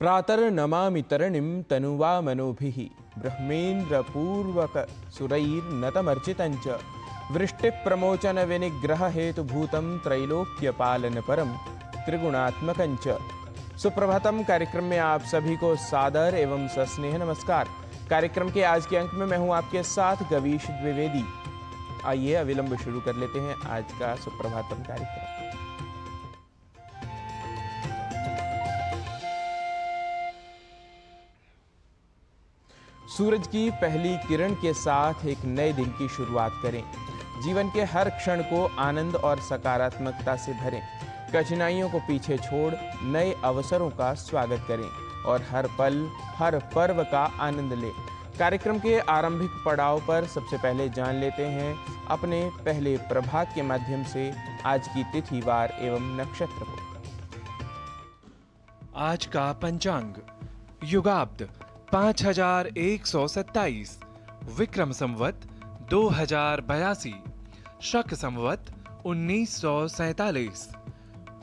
प्रातर्नमामि तरणिं तनुवा मनोभिः ब्रह्मेन्द्रपूर्वक सुरैर्नतमर्चितं च वृष्टिप्रमोचन विनिग्रह हेतुभूतं त्रैलोक्यपालन परम त्रिगुणात्मकं च। सुप्रभातम कार्यक्रम में आप सभी को सादर एवं सस्नेह नमस्कार। कार्यक्रम के आज के अंक में मैं हूं आपके साथ गवीश द्विवेदी। आइए अविलंब शुरू कर लेते हैं आज का सुप्रभातम कार्यक्रम। सूरज की पहली किरण के साथ एक नए दिन की शुरुआत करें। जीवन के हर क्षण को आनंद और सकारात्मकता से भरें। कठिनाइयों को पीछे छोड़ नए अवसरों का स्वागत करें और हर पल हर पर्व का आनंद लें। कार्यक्रम के आरंभिक पड़ाव पर सबसे पहले जान लेते हैं अपने पहले प्रभाग के माध्यम से आज की तिथि वार एवं नक्षत्र को। आज का पंचांग युगाब्द 5127, विक्रम संवत 2082, शक संवत 1947,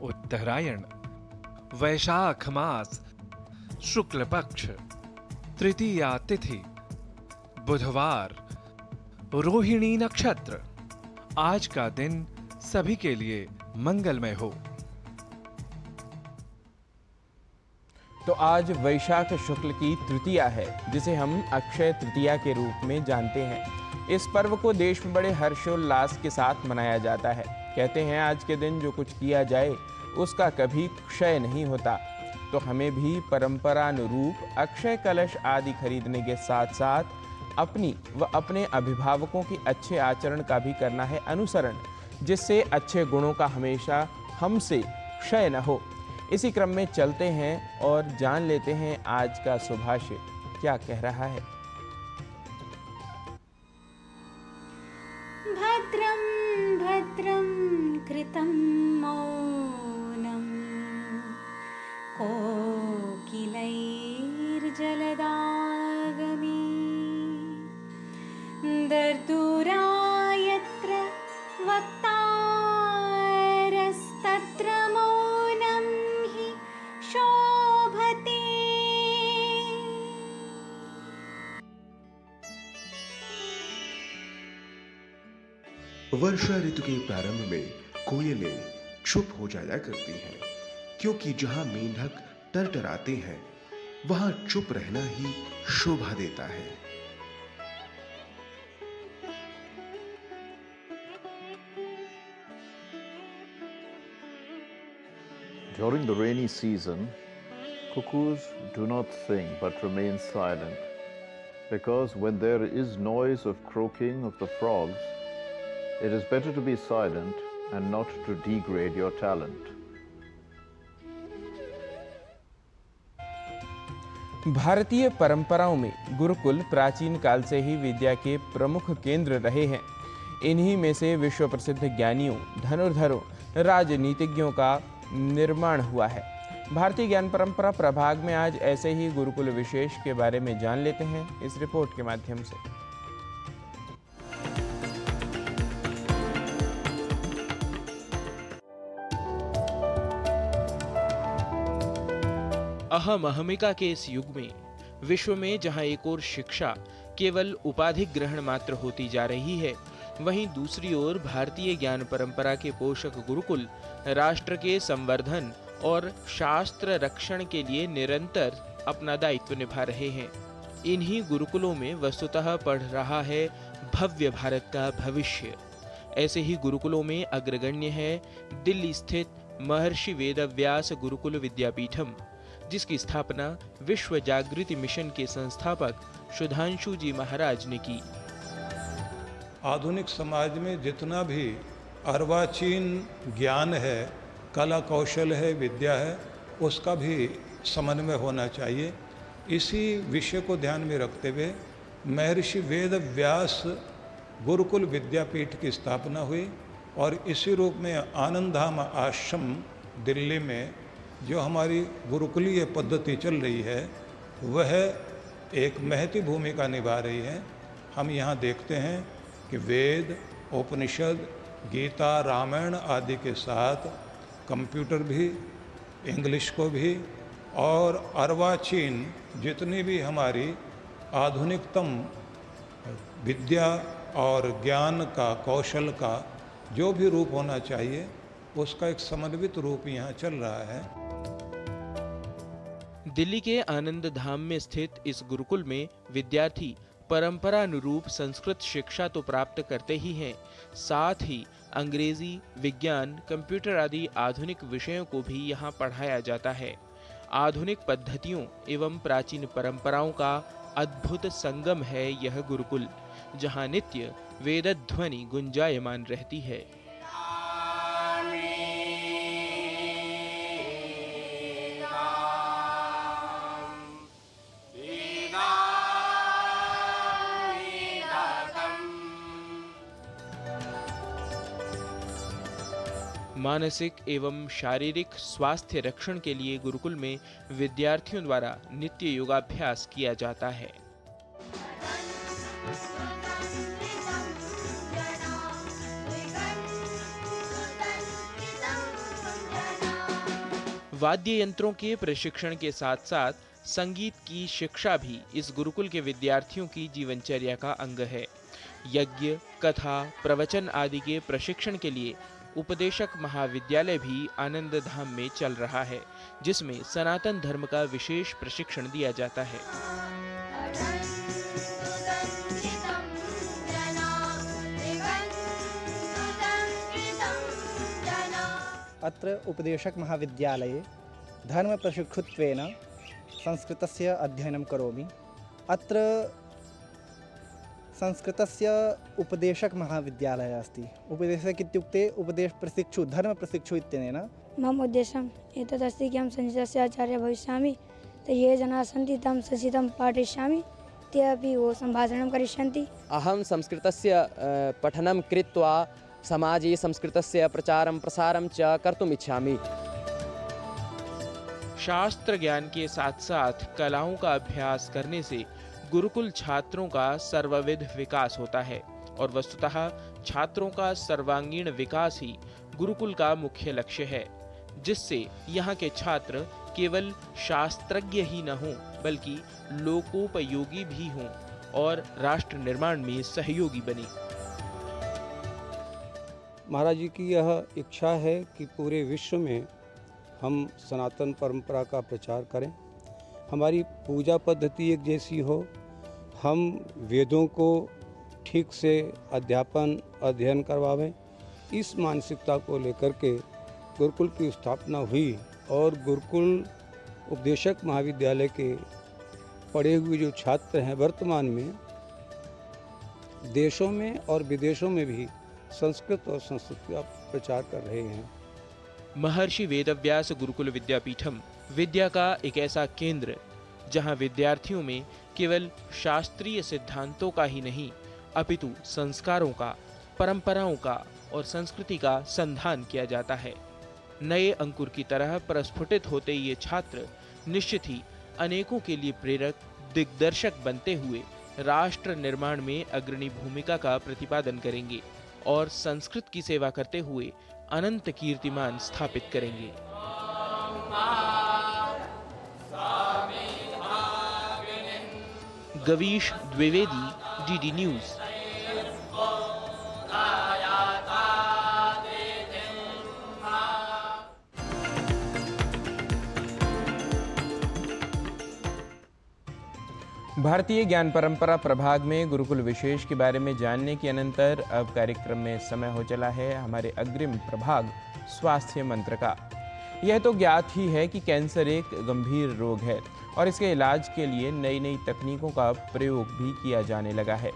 उत्तरायण, वैशाख मास, शुक्ल पक्ष, तृतीया तिथि, बुधवार, रोहिणी नक्षत्र। आज का दिन सभी के लिए मंगलमय हो। तो आज वैशाख शुक्ल की तृतीया है, जिसे हम अक्षय तृतीया के रूप में जानते हैं। इस पर्व को देश में बड़े हर्षोल्लास के साथ मनाया जाता है। कहते हैं आज के दिन जो कुछ किया जाए उसका कभी क्षय नहीं होता। तो हमें भी परंपरानुरूप अक्षय कलश आदि खरीदने के साथ साथ अपनी व अपने अभिभावकों की अच्छे आचरण का भी करना है अनुसरण, जिससे अच्छे गुणों का हमेशा हमसे क्षय न हो। इसी क्रम में चलते हैं और जान लेते हैं आज का सुभाषित क्या कह रहा है। भद्रं भद्रं कृतं मौनं कोकिलैर्जलदागमी दर्दुरायत्र वक्तारस्तत्र मौनं हि शोभते। वर्षा ऋतु के प्रारंभ में कोयलें चुप हो जाया करती हैं, क्योंकि जहां मेंढक टरटराते हैं वहां चुप रहना ही शोभा देता है। During the rainy season, cuckoos do not sing but remain silent, because when there is noise of croaking of the frogs, it is better to be silent and not to degrade your talent. भारतीय परंपराओं में गुरुकुल प्राचीन काल से ही विद्या के प्रमुख केंद्र रहे हैं। इन्हीं में से विश्व प्रसिद्ध ज्ञानियों, धनुर्धरों, राजनीतिज्ञों का निर्माण हुआ है। भारतीय ज्ञान परंपरा प्रभाग में आज ऐसे ही गुरुकुल विशेष के बारे में जान लेते हैं इस रिपोर्ट के माध्यम से। अहम अहमिका के इस युग में विश्व में जहां एक ओर शिक्षा केवल उपाधि ग्रहण मात्र होती जा रही है, वहीं दूसरी ओर भारतीय ज्ञान परंपरा के पोषक गुरुकुल राष्ट्र के संवर्धन और शास्त्र रक्षण के लिए निरंतर अपना दायित्व निभा रहे हैं। इन्हीं गुरुकुलों में वस्तुतः पढ़ रहा है भव्य भारत का भविष्य। ऐसे ही गुरुकुलों में अग्रगण्य है दिल्ली स्थित महर्षि वेदव्यास गुरुकुल विद्यापीठम, जिसकी स्थापना विश्व जागृति मिशन के संस्थापक सुधांशु जी महाराज ने की। आधुनिक समाज में जितना भी अर्वाचीन ज्ञान है, कला कौशल है, विद्या है, उसका भी समन्वय होना चाहिए। इसी विषय को ध्यान में रखते हुए महर्षि वेद व्यास गुरुकुल विद्यापीठ की स्थापना हुई और इसी रूप में आनंदधाम आश्रम दिल्ली में जो हमारी गुरुकुलीय पद्धति चल रही है वह एक महती भूमिका निभा रही है। हम यहाँ देखते हैं कि वेद, उपनिषद, गीता, रामायण आदि के साथ कंप्यूटर भी, इंग्लिश को भी और अर्वाचीन जितनी भी हमारी आधुनिकतम विद्या और ज्ञान का, कौशल का जो भी रूप होना चाहिए, उसका एक समन्वित रूप यहाँ चल रहा है। दिल्ली के आनंद धाम में स्थित इस गुरुकुल में विद्यार्थी परंपरानुरूप संस्कृत शिक्षा तो प्राप्त करते ही हैं, साथ ही अंग्रेजी, विज्ञान, कंप्यूटर आदि आधुनिक विषयों को भी यहाँ पढ़ाया जाता है। आधुनिक पद्धतियों एवं प्राचीन परंपराओं का अद्भुत संगम है यह गुरुकुल, जहाँ नित्य वेदध्वनि गुंजायमान रहती है। मानसिक एवं शारीरिक स्वास्थ्य रक्षण के लिए गुरुकुल में विद्यार्थियों द्वारा नित्य योगाभ्यास किया जाता है। वाद्य यंत्रों के प्रशिक्षण के साथ साथ संगीत की शिक्षा भी इस गुरुकुल के विद्यार्थियों की जीवनचर्या का अंग है। यज्ञ, कथा, प्रवचन आदि के प्रशिक्षण के लिए उपदेशक महाविद्यालय भी आनंद धाम में चल रहा है, जिसमें सनातन धर्म का विशेष प्रशिक्षण दिया जाता है। अत्र उपदेशक महाविद्यालये धर्म प्रशिक्षुत्वेन संस्कृतस्य अध्ययनं करोमि। अत्र संस्कृतस्य उपदेशक महाविद्यालयः अस्ति। उपदेशक इत्युक्ते उपदेश प्रशिक्षु, धर्म प्रशिक्षु इत्यनेन। मम उद्देश्यम् एतदस्ति कि अहं संस्कृतस्य आचार्यः भविष्यामि। ये जनाः सन्ति तं संस्कृतं पाठयिष्यामि, ते अपि सम्भाषणं करिष्यन्ति। अहं संस्कृतस्य पठनं कृत्वा समाजे संस्कृतस्य प्रचारं प्रसारं च कर्तुम् इच्छामि। शास्त्र ज्ञान के साथ साथ कलाओं का अभ्यास करने से गुरुकुल छात्रों का सर्वविध विकास होता है और वस्तुतः छात्रों का सर्वांगीण विकास ही गुरुकुल का मुख्य लक्ष्य है, जिससे यहाँ के छात्र केवल शास्त्रज्ञ ही न हों बल्कि लोकोपयोगी भी हों और राष्ट्र निर्माण में सहयोगी बने। महाराज जी की यह इच्छा है कि पूरे विश्व में हम सनातन परंपरा का प्रचार करें, हमारी पूजा पद्धति एक जैसी हो, हम वेदों को ठीक से अध्ययन करवावें। इस मानसिकता को लेकर के गुरुकुल की स्थापना हुई और गुरुकुल उपदेशक महाविद्यालय के पढ़े हुए जो छात्र हैं वर्तमान में देशों में और विदेशों में भी संस्कृत और संस्कृत का प्रचार कर रहे हैं। महर्षि वेदव्यास गुरुकुल विद्यापीठम विद्या का एक ऐसा केंद्र जहां विद्यार्थियों में केवल शास्त्रीय सिद्धांतों का ही नहीं अपितु संस्कारों का, परंपराओं का और संस्कृति का संधान किया जाता है। नए अंकुर की तरह प्रस्फुटित होते ये छात्र निश्चित ही अनेकों के लिए प्रेरक, दिग्दर्शक बनते हुए राष्ट्र निर्माण में अग्रणी भूमिका का प्रतिपादन करेंगे और संस्कृत की सेवा करते हुए अनंत कीर्तिमान स्थापित करेंगे। Gavish Dwivedi, DD news. भारतीय ज्ञान परंपरा प्रभाग में गुरुकुल विशेष के बारे में जानने के अनंतर अब कार्यक्रम में समय हो चला है हमारे अग्रिम प्रभाग स्वास्थ्य मंत्र का। यह तो ज्ञात ही है कि कैंसर एक गंभीर रोग है और इसके इलाज के लिए नई नई तकनीकों का प्रयोग भी किया जाने लगा है।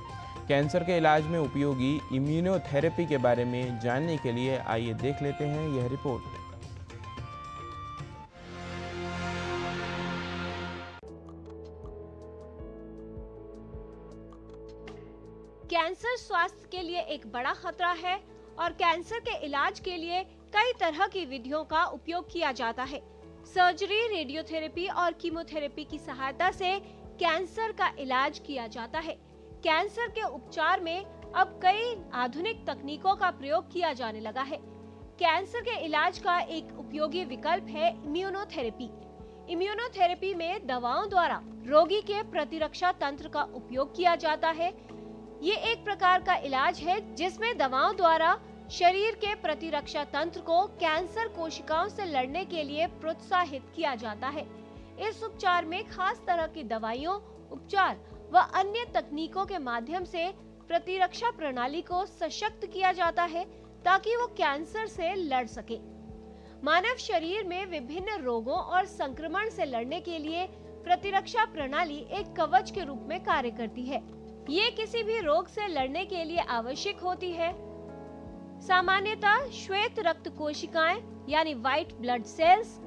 कैंसर के इलाज में उपयोगी इम्यूनोथेरेपी के बारे में जानने के लिए आइए देख लेते हैं यह रिपोर्ट। कैंसर स्वास्थ्य के लिए एक बड़ा खतरा है और कैंसर के इलाज के लिए कई तरह की विधियों का उपयोग किया जाता है। सर्जरी, रेडियोथेरेपी और कीमोथेरेपी की सहायता से कैंसर का इलाज किया जाता है। कैंसर के उपचार में अब कई आधुनिक तकनीकों का प्रयोग किया जाने लगा है। कैंसर के इलाज का एक उपयोगी विकल्प है इम्यूनोथेरेपी। इम्यूनोथेरेपी में दवाओं द्वारा रोगी के प्रतिरक्षा तंत्र का उपयोग किया जाता है। ये एक प्रकार का इलाज है जिसमें दवाओं द्वारा शरीर के प्रतिरक्षा तंत्र को कैंसर कोशिकाओं से लड़ने के लिए प्रोत्साहित किया जाता है। इस उपचार में खास तरह की दवाइयों, उपचार व अन्य तकनीकों के माध्यम से प्रतिरक्षा प्रणाली को सशक्त किया जाता है ताकि वो कैंसर से लड़ सके। मानव शरीर में विभिन्न रोगों और संक्रमण से लड़ने के लिए प्रतिरक्षा प्रणाली एक कवच के रूप में कार्य करती है। ये किसी भी रोग से लड़ने के लिए आवश्यक होती है। सामान्यतः श्वेत रक्त कोशिकाएं यानी व्हाइट ब्लड सेल्स,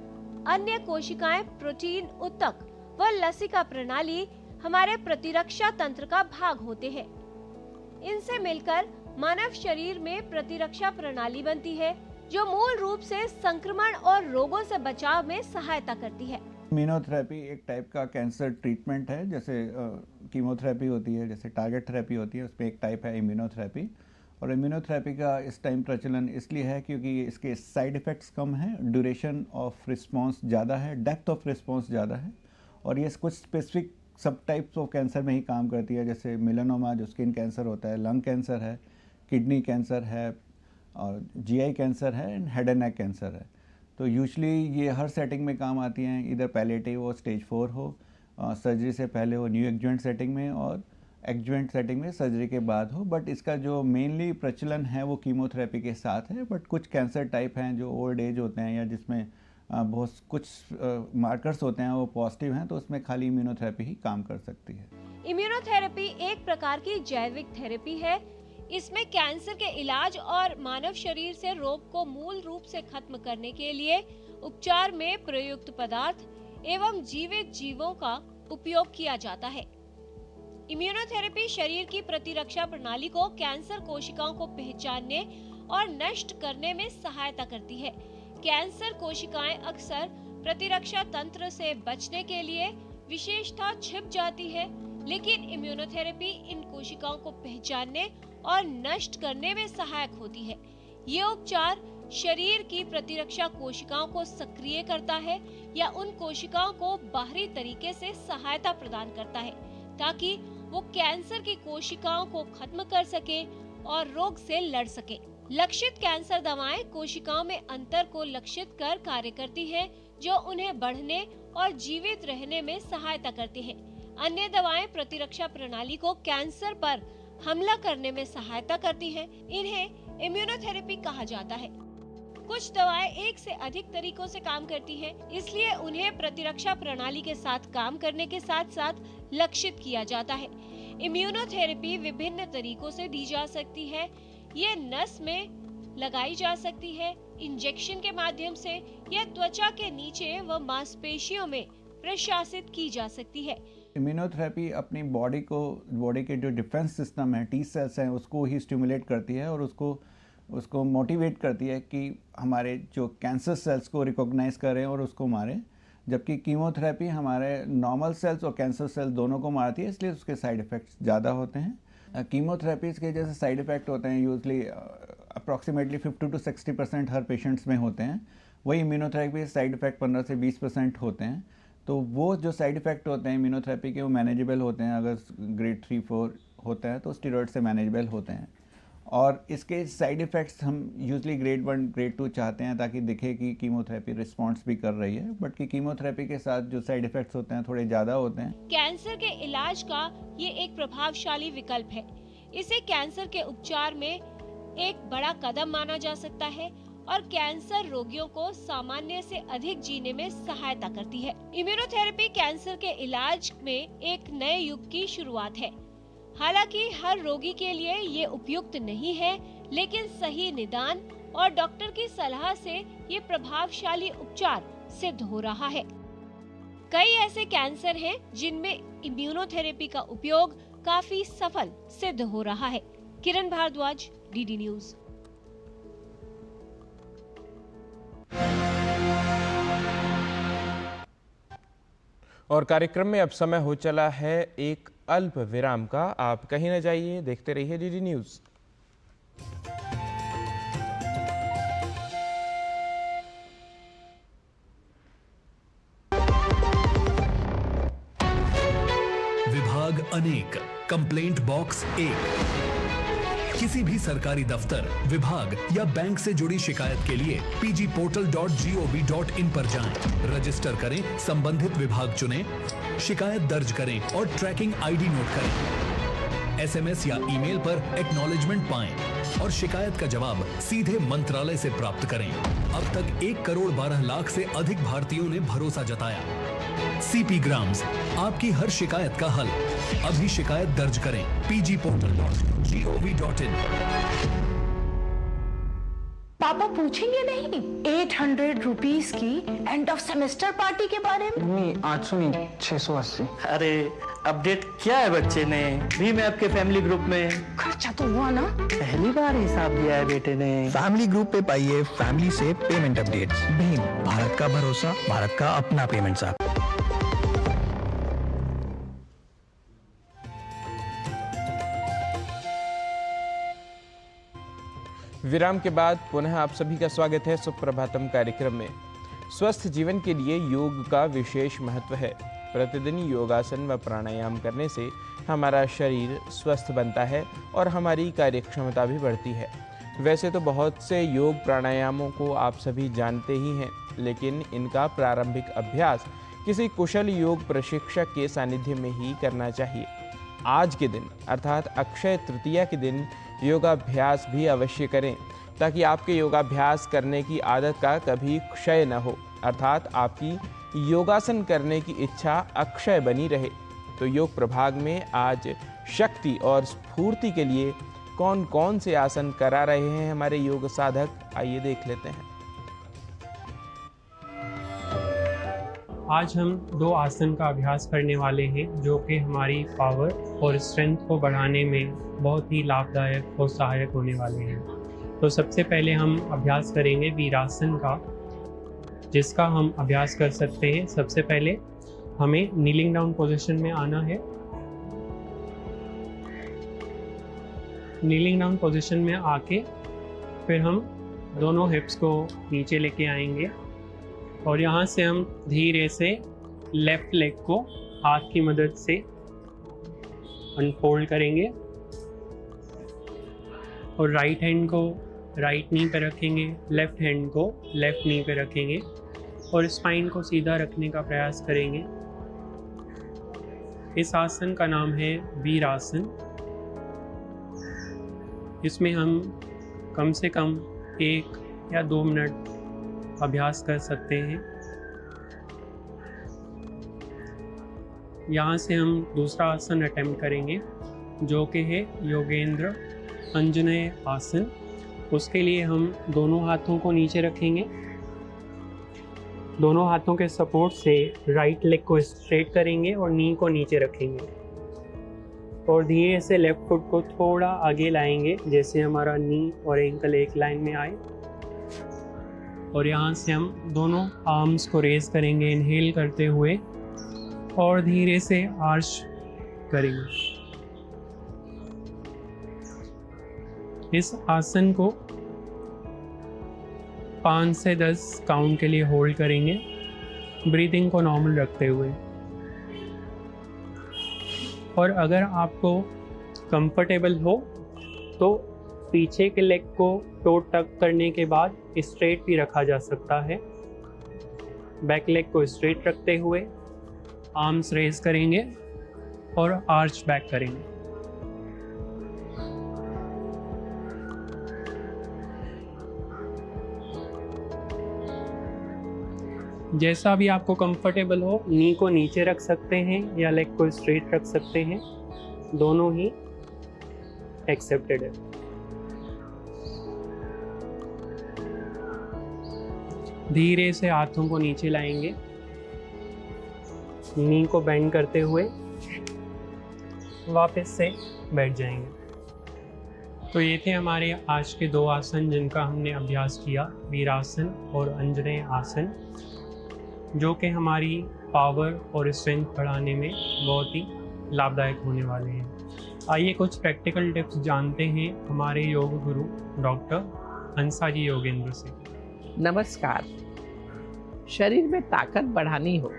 अन्य कोशिकाएं प्रोटीन ऊतक व लसिका प्रणाली हमारे प्रतिरक्षा तंत्र का भाग होते हैं। इनसे मिलकर मानव शरीर में प्रतिरक्षा प्रणाली बनती है जो मूल रूप से संक्रमण और रोगों से बचाव में सहायता करती है। इम्यूनोथेरेपी एक टाइप का कैंसर ट्रीटमेंट है। जैसे कीमोथेरेपी होती है, जैसे टारगेट थेरेपी होती है, उसमें एक टाइप है इम्यूनोथेरेपी। और इम्यूनोथेरेपी का इस टाइम प्रचलन इसलिए है क्योंकि इसके साइड इफ़ेक्ट्स कम हैं, ड्यूरेशन ऑफ रिस्पांस ज़्यादा है, डेप्थ ऑफ रिस्पांस ज़्यादा है, और ये कुछ स्पेसिफिक सब टाइप्स ऑफ कैंसर में ही काम करती है। जैसे मेलानोमा जो स्किन कैंसर होता है, लंग कैंसर है, किडनी कैंसर है, और जीआई कैंसर है, and head and neck cancer है। तो यूजुअली ये हर सेटिंग में काम आती हैं, इधर पैलेटिव हो, स्टेज 4 हो, सर्जरी से पहले हो, न्यू एडजुवेंट सेटिंग में, और एडजुवेंट सेटिंग में सर्जरी के बाद हो। बट इसका जो मेनली प्रचलन है वो कीमोथेरेपी के साथ है। बट कुछ कैंसर टाइप हैं जो ओल्ड एज होते हैं या जिसमें बहुत कुछ मार्कर्स होते हैं वो पॉजिटिव हैं, तो उसमें खाली इम्यूनोथेरेपी ही काम कर सकती है। इम्यूनोथेरेपी एक प्रकार की जैविक थेरेपी है। इसमें कैंसर के इलाज और मानव शरीर से रोग को मूल रूप से खत्म करने के लिए उपचार में प्रयुक्त पदार्थ एवं जीवित जीवों का उपयोग किया जाता है। इम्यूनोथेरेपी शरीर की प्रतिरक्षा प्रणाली को कैंसर कोशिकाओं को पहचानने और नष्ट करने में सहायता करती है। कैंसर कोशिकाएं अक्सर प्रतिरक्षा तंत्र से बचने के लिए विशेषता छिप जाती है, लेकिन इम्यूनोथेरेपी इन कोशिकाओं को पहचानने और नष्ट करने में सहायक होती है। ये उपचार शरीर की प्रतिरक्षा कोशिकाओं को सक्रिय करता है या उन कोशिकाओं को बाहरी तरीके से सहायता प्रदान करता है ताकि वो कैंसर की कोशिकाओं को खत्म कर सके और रोग से लड़ सके। लक्षित कैंसर दवाएं कोशिकाओं में अंतर को लक्षित कर कार्य करती हैं, जो उन्हें बढ़ने और जीवित रहने में सहायता करती हैं। अन्य दवाएं प्रतिरक्षा प्रणाली को कैंसर पर हमला करने में सहायता करती हैं। इन्हें इम्यूनोथेरेपी कहा जाता है। कुछ दवाएं एक से अधिक तरीकों से काम करती हैं, इसलिए उन्हें प्रतिरक्षा प्रणाली के साथ काम करने के साथ साथ लक्षित किया जाता है। इम्यूनोथेरेपी विभिन्न तरीकों से दी जा सकती है। ये नस में लगाई जा सकती है, इंजेक्शन के माध्यम से, या त्वचा के नीचे व मांसपेशियों में प्रशासित की जा सकती है। इम्यूनोथेरेपी अपनी बॉडी के जो डिफेंस सिस्टम है, टी सेल्स हैं, उसको ही स्टिमुलेट करती है और उसको मोटिवेट करती है कि हमारे जो कैंसर सेल्स को रिकॉग्नाइज करें और उसको मारें। जबकि कीमोथेरेपी हमारे नॉर्मल सेल्स और कैंसर सेल्स दोनों को मारती है, इसलिए उसके साइड इफ़ेक्ट्स ज़्यादा होते हैं। कीमोथेरेपीज़ के जैसे साइड इफ़ेक्ट होते हैं usually approximately 50 to 60% her patients में होते हैं। वही इम्यूनोथेरेपी साइड इफ़ेक्ट 15 से 20% होते हैं। तो वो जो साइड इफ़ेक्ट होते हैं इम्यूनोथेरेपी के वो मैनेजेबल होते हैं। अगर ग्रेड 3-4 होता है तो स्टेरॉइड से मैनेजेबल होते हैं। और इसके साइड इफ़ेक्ट्स हम यूजली ग्रेड 1 ग्रेड 2 चाहते हैं ताकि दिखे कि कीमोथेरेपी रिस्पॉन्स भी कर रही है, बट कि कीमोथेरेपी के साथ जो साइड इफ़ेक्ट्स होते हैं थोड़े ज़्यादा होते हैं। कैंसर के इलाज का ये एक प्रभावशाली विकल्प है। इसे कैंसर के उपचार में एक बड़ा कदम माना जा सकता है और कैंसर रोगियों को सामान्य से अधिक जीने में सहायता करती है। इम्यूनोथेरेपी कैंसर के इलाज में एक नए युग की शुरुआत है। हालांकि हर रोगी के लिए ये उपयुक्त नहीं है, लेकिन सही निदान और डॉक्टर की सलाह से ये प्रभावशाली उपचार सिद्ध हो रहा है। कई ऐसे कैंसर हैं जिनमें इम्यूनोथेरेपी का उपयोग काफी सफल सिद्ध हो रहा है। किरण भारद्वाज, डीडी न्यूज। और कार्यक्रम में अब समय हो चला है एक अल्प विराम का। आप कहीं न जाइए, देखते रहिए डीडी न्यूज। अनेक, कंप्लेंट बॉक्स 1। किसी भी सरकारी दफ्तर, विभाग या बैंक से जुड़ी शिकायत के लिए pgportal.gov.in पर जाएं, रजिस्टर करें, संबंधित विभाग चुनें, शिकायत दर्ज करें और ट्रैकिंग आईडी नोट करें। एसएमएस या ईमेल पर एक्नॉलेजमेंट पाएं और शिकायत का जवाब सीधे मंत्रालय से प्राप्त करें। अब तक 1 करोड़ 12 लाख से अधिक भारतीयों ने भरोसा जताया। सीपी ग्राम्स, आपकी हर शिकायत का हल। अभी शिकायत दर्ज करें pgportal.gov.in। पापा पूछेंगे नहीं 800 रुपीस की एंड ऑफ सेमेस्टर पार्टी के बारे में? मम्मी आज सुनी 680। अरे अपडेट किया है बच्चे ने भी। मैं आपके फैमिली ग्रुप में खर्चा तो हुआ ना? पहली बार हिसाब दिया है बेटे ने। फैमिली ग्रुप पे पाइए फैमिली से पेमेंट अपडेट्स। भीम, भारत का भरोसा, भारत का अपना पेमेंट्स ऐप। विराम के बाद पुनः आप सभी का स्वागत है सुप्रभातम कार्यक्रम में। स्वस्थ जीवन के लिए योग का विशेष महत्व है। प्रतिदिन योगासन व प्राणायाम करने से हमारा शरीर स्वस्थ बनता है और हमारी कार्यक्षमता भी बढ़ती है। वैसे तो बहुत से योग प्राणायामों को आप सभी जानते ही हैं, लेकिन इनका प्रारंभिक अभ्यास किसी कुशल योग प्रशिक्षक के सानिध्य में ही करना चाहिए। आज के दिन अर्थात अक्षय तृतीया के दिन योगाभ्यास भी अवश्य करें, ताकि आपके योगाभ्यास करने की आदत का कभी क्षय न हो, अर्थात आपकी योगासन करने की इच्छा अक्षय बनी रहे। तो योग प्रभाग में आज शक्ति और स्फूर्ति के लिए कौन कौन से आसन करा रहे हैं हमारे योग साधक, आइए देख लेते हैं। आज हम 2 आसन का अभ्यास करने वाले हैं, जो कि हमारी पावर और स्ट्रेंथ को बढ़ाने में बहुत ही लाभदायक और सहायक होने वाले हैं। तो सबसे पहले हम अभ्यास करेंगे वीरासन का, जिसका हम अभ्यास कर सकते हैं। सबसे पहले हमें नीलिंग डाउन पोजीशन में आना है। नीलिंग डाउन पोजीशन में आके फिर हम दोनों हिप्स को नीचे लेके आएंगे और यहाँ से हम धीरे से लेफ्ट लेग को हाथ की मदद से अनफोल्ड करेंगे और राइट हैंड को राइट नी पे रखेंगे, लेफ्ट हैंड को लेफ्ट नी पे रखेंगे और स्पाइन को सीधा रखने का प्रयास करेंगे। इस आसन का नाम है वीरासन। इसमें हम कम से कम 1 या 2 मिनट अभ्यास कर सकते हैं। यहाँ से हम दूसरा आसन अटेम्प्ट करेंगे, जो कि है योगेंद्र अंजनेय आसन। उसके लिए हम दोनों हाथों को नीचे रखेंगे। दोनों हाथों के सपोर्ट से राइट लेग को स्ट्रेट करेंगे और नी को नीचे रखेंगे और धीरे से लेफ्ट फुट को थोड़ा आगे लाएंगे, जैसे हमारा नी और एंकल एक लाइन में आए। और यहाँ से हम दोनों आर्म्स को रेज करेंगे इनहेल करते हुए और धीरे से आर्च करेंगे। इस आसन को 5 से 10 काउंट के लिए होल्ड करेंगे, ब्रीदिंग को नॉर्मल रखते हुए। और अगर आपको कंफर्टेबल हो तो पीछे के लेग को टो टक करने के बाद स्ट्रेट भी रखा जा सकता है। बैक लेग को स्ट्रेट रखते हुए आर्म्स रेज करेंगे और आर्च बैक करेंगे। जैसा भी आपको कंफर्टेबल हो, नी को नीचे रख सकते हैं या लेग को स्ट्रेट रख सकते हैं, दोनों ही एक्सेप्टेड है। धीरे से हाथों को नीचे लाएंगे, नी को बेंड करते हुए वापस से बैठ जाएंगे। तो ये थे हमारे आज के 2 आसन जिनका हमने अभ्यास किया, वीरासन और अंजनेय आसन, जो कि हमारी पावर और स्ट्रेंथ बढ़ाने में बहुत ही लाभदायक होने वाले हैं। आइए कुछ प्रैक्टिकल टिप्स जानते हैं हमारे योग गुरु डॉक्टर हंसा जी योगेंद्र से। नमस्कार। शरीर में ताकत बढ़ानी हो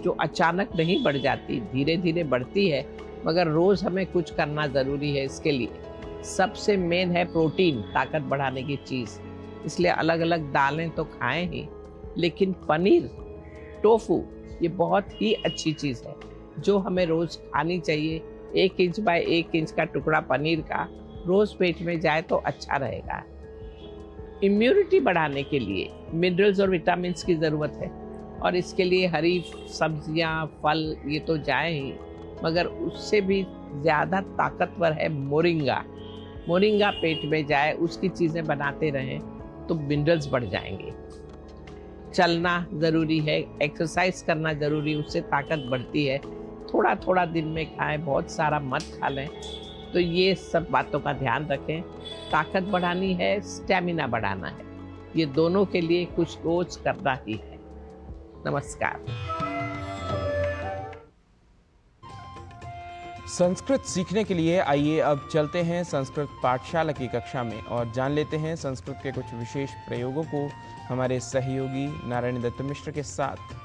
जो अचानक नहीं बढ़ जाती, धीरे धीरे बढ़ती है, मगर रोज़ हमें कुछ करना ज़रूरी है। इसके लिए सबसे मेन है प्रोटीन, ताकत बढ़ाने की चीज़। इसलिए अलग अलग दालें तो खाएं ही, लेकिन पनीर, टोफू ये बहुत ही अच्छी चीज़ है जो हमें रोज़ खानी चाहिए। 1 इंच बाय 1 इंच का टुकड़ा पनीर का रोज़ पेट में जाए तो अच्छा रहेगा। इम्यूनिटी बढ़ाने के लिए मिनरल्स और विटामिन्स की ज़रूरत है, और इसके लिए हरी सब्जियां, फल ये तो जाए ही, मगर उससे भी ज़्यादा ताकतवर है मोरिंगा। मोरिंगा पेट में जाए, उसकी चीज़ें बनाते रहें तो मिनरल्स बढ़ जाएंगे। चलना ज़रूरी है, एक्सरसाइज करना ज़रूरी, उससे ताकत बढ़ती है। थोड़ा थोड़ा दिन में खाएं, बहुत सारा मत खा लें। तो ये सब बातों का ध्यान रखें। ताकत बढ़ानी है, स्टेमिना बढ़ाना है, ये दोनों के लिए कुछ रोज करना ही है। नमस्कार। संस्कृत सीखने के लिए आइए अब चलते हैं संस्कृत पाठशाला की कक्षा में और जान लेते हैं संस्कृत के कुछ विशेष प्रयोगों को हमारे सहयोगी नारायण दत्त मिश्र के साथ।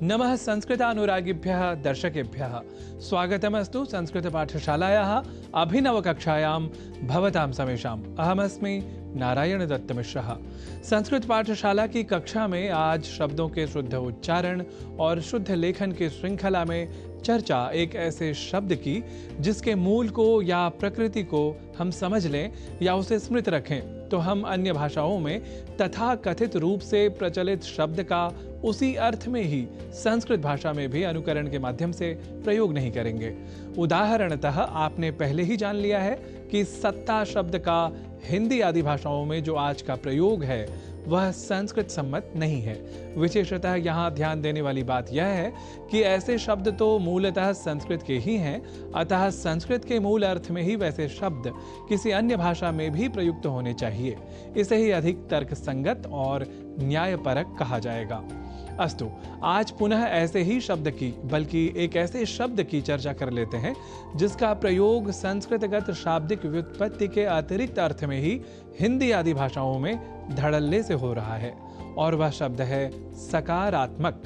नमः संस्कृतानुरागिभ्यः दर्शकेभ्यः स्वागतमस्तु संस्कृत पाठशालायाः अभिनवकक्षायां भवतां समेषाम्। अहमस्मि नारायण दत्त मिश्रः। संस्कृत पाठशाला की कक्षा में आज शब्दों के शुद्ध उच्चारण और शुद्ध लेखन की श्रृंखला में चर्चा एक ऐसे शब्द की जिसके मूल को या प्रकृति को हम समझ लें या उसे स्मृत रखें तो हम अन्य भाषाओं में तथा कथित रूप से प्रचलित शब्द का उसी अर्थ में ही संस्कृत भाषा में भी अनुकरण के माध्यम से प्रयोग नहीं करेंगे। उदाहरणतः आपने पहले ही जान लिया है कि सत्ता शब्द का हिंदी आदि भाषाओं में जो आज का प्रयोग है वह संस्कृत सम्मत नहीं है। विशेषतः यहाँ ध्यान देने वाली बात यह है कि ऐसे शब्द तो मूलतः संस्कृत के ही हैं, अतः संस्कृत के मूल अर्थ में ही वैसे शब्द किसी अन्य भाषा में भी प्रयुक्त होने चाहिए। इसे ही अधिक तर्कसंगत और न्यायपरक कहा जाएगा। अस्तु, आज पुनः ऐसे ही शब्द की, बल्कि एक ऐसे शब्द की चर्चा कर लेते हैं जिसका प्रयोग संस्कृतगत शाब्दिक व्युत्पत्ति के अतिरिक्त अर्थ में ही हिंदी आदि भाषाओं में धड़ल्ले से हो रहा है, और वह शब्द है सकारात्मक,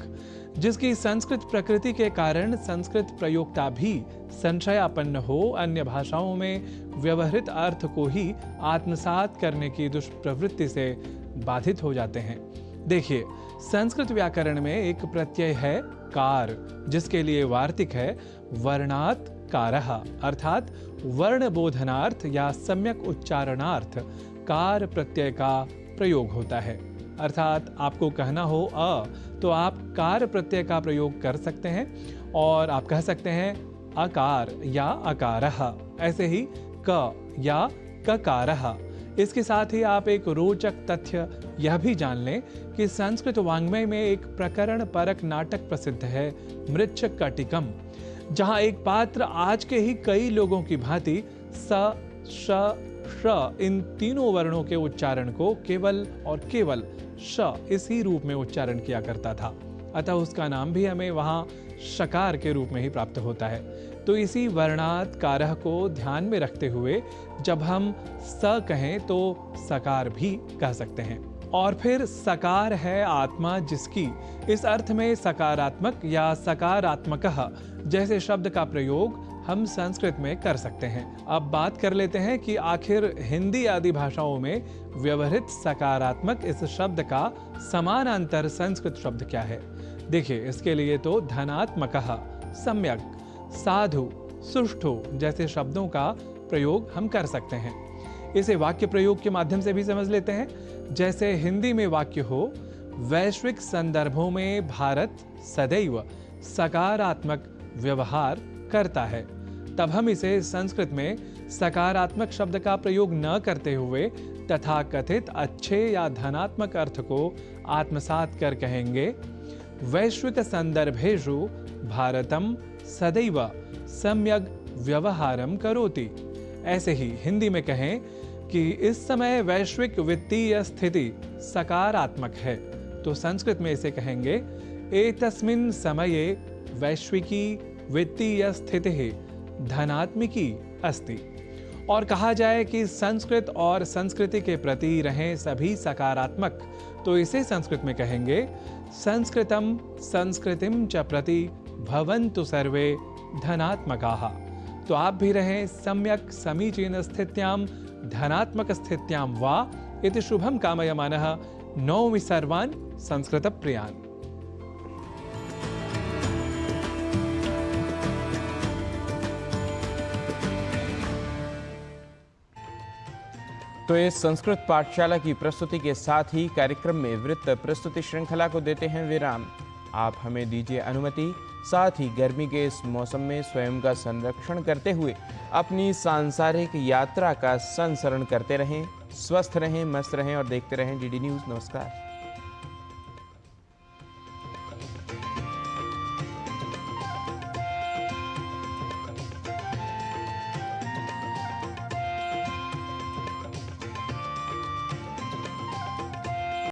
जिसकी संस्कृत प्रकृति के कारण संस्कृत प्रयोक्ता भी संशयापन्न हो अन्य भाषाओं में व्यवहृत अर्थ को ही आत्मसात करने की दुष्प्रवृत्ति से बाधित हो जाते हैं। देखिए, संस्कृत व्याकरण में एक प्रत्यय है कार, जिसके लिए वार्तिक है वर्णात् कारः, अर्थात वर्ण बोधनार्थ या सम्यक उच्चारणार्थ कार प्रत्यय का प्रयोग होता है। अर्थात आपको कहना हो अ, तो आप कार प्रत्यय का प्रयोग कर सकते हैं और आप कह सकते हैं अकार या अकारः, ऐसे ही क या ककारः। इसके साथ ही आप एक रोचक तथ्य यह भी जान लें कि संस्कृत वाङ्मय में एक प्रकरण परक नाटक प्रसिद्ध है मृच्छकटिकम, जहां एक पात्र आज के ही कई लोगों की भांति स, श, श इन तीनों वर्णों के उच्चारण को केवल और केवल श इसी रूप में उच्चारण किया करता था, अतः उसका नाम भी हमें वहां शकार के रूप में ही प्राप्त होता है। तो इसी वर्णात् कारः को ध्यान में रखते हुए जब हम स कहें तो सकार भी कह सकते हैं। और फिर सकार है आत्मा जिसकी, इस अर्थ में सकारात्मक या सकारात्मकः जैसे शब्द का प्रयोग हम संस्कृत में कर सकते हैं। अब बात कर लेते हैं कि आखिर हिंदी आदि भाषाओं में व्यवहृत सकारात्मक इस शब्द का समानांतर संस्कृत शब्द क्या है। देखिए, इसके लिए तो धनात्मकः, सम्यक, साधु, सुष्ठु जैसे शब्दों का प्रयोग हम कर सकते हैं। इसे वाक्य प्रयोग के माध्यम से भी समझ लेते हैं। जैसे हिंदी में वाक्य हो, वैश्विक संदर्भों में भारत सदैव सकारात्मक व्यवहार करता है, तब हम इसे संस्कृत में सकारात्मक शब्द का प्रयोग न करते हुए तथाकथित अच्छे या धनात्मक अर्थ को आत्मसात कर कहेंगे वैश्विक संदर्भेषु भारतम सदैव सम्यक व्यवहारम करोति। ऐसे ही हिंदी में कहें कि इस समय वैश्विक वित्तीय स्थिति सकारात्मक है, तो संस्कृत में इसे कहेंगे एतस्मिन् समये वैश्विकी वित्तीय स्थितिः धनात्मिकी अस्ति। और कहा जाए कि संस्कृत और संस्कृति के प्रति रहें सभी सकारात्मक, तो इसे संस्कृत में कहेंगे संस्कृतम संस्कृतिम च प्रति भवन्तु सर्वे धनात्मकाः। तो आप भी रहें सम्यक समीचीन स्थित्यां धनात्मक स्थित्यां वा इति शुभम कामयमानः नौमि सर्वान् संस्कृत प्रियान्। तो इस संस्कृत पाठशाला की प्रस्तुति के साथ ही कार्यक्रम में वृत्त प्रस्तुति श्रृंखला को देते हैं विराम। आप हमें दीजिए अनुमति, साथ ही गर्मी के इस मौसम में स्वयं का संरक्षण करते हुए अपनी सांसारिक यात्रा का संसरण करते रहें। स्वस्थ रहें, मस्त रहें और देखते रहें डीडी न्यूज़। नमस्कार।